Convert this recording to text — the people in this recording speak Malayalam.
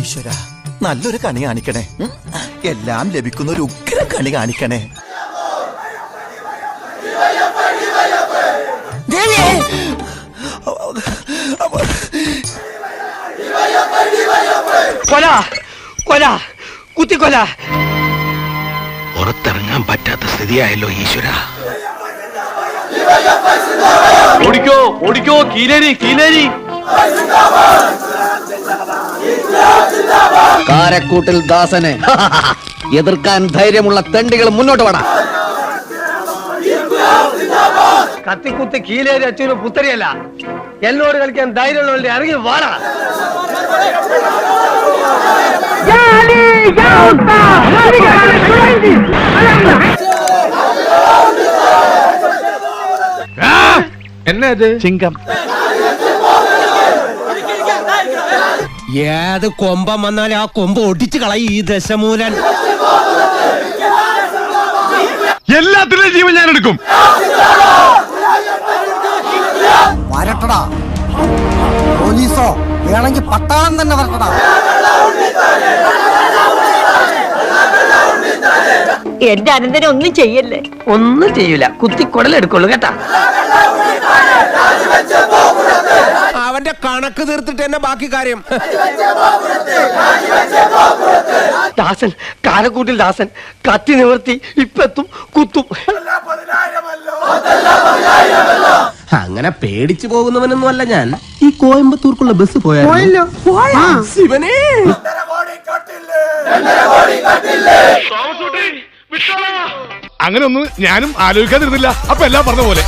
ഈശ്വര, നല്ലൊരു കണി കാണിക്കണേ. എല്ലാം ലഭിക്കുന്ന ഒരു ഉഗ്ര കണി കാണിക്കണേ. കൊല കൊല കുത്തിക്കൊല. പുറത്തിറങ്ങാൻ പറ്റാത്ത സ്ഥിതിയായല്ലോ ഈശ്വര. ഓടിക്കോ ഓടിക്കോ, കീലേരി കീലേരി. കാരക്കൂട്ടിൽ ദാസനെ എതിർക്കാൻ ധൈര്യമുള്ള തെണ്ടികൾ മുന്നോട്ട് വേണം. കത്തിക്കുത്തി കീലേരി അച്ഛനും പുത്തരിയല്ല. എന്നോട് കളിക്കാൻ ധൈര്യമുള്ളവരുടെ ഇറങ്ങി വാട. എന്നത് ചിങ്കം. ഏത് കൊമ്പം വന്നാലും ആ കൊമ്പ് ഒടിച്ചു കളയും ഈ ദശമൂലൻ. എല്ലാത്തിനും ജീവൻ ഞാൻ എടുക്കും. വരട്ടടാ, പോലീസോ വേണമെങ്കിൽ പട്ടാളം തന്നെ വരട്ടടാ. എന്റെ അനന്തരം ഒന്നും ചെയ്യല്ലേ. ഒന്നും ചെയ്യൂല, കുത്തി കുടലെടുക്കുള്ളൂ കേട്ടാ. അവന്റെ കണക്ക് തീർത്തിട്ട് തന്നെ ബാക്കി കാര്യം. ദാസൻ, കാരക്കൂട്ടിൽ ദാസൻ കത്തി നിവർത്തി ഇപ്പെത്തും കുത്തും. അങ്ങനെ പേടിച്ചു പോകുന്നവനൊന്നും അല്ല ഞാൻ. ഈ കോയമ്പത്തൂർക്കുള്ള ബസ് പോയാലോ? ശിവനേ, അങ്ങനെ ഒന്നും ഞാനും ആലോചിക്കാതിരുന്നില്ല. അപ്പൊ എല്ലാം പറഞ്ഞ പോലെ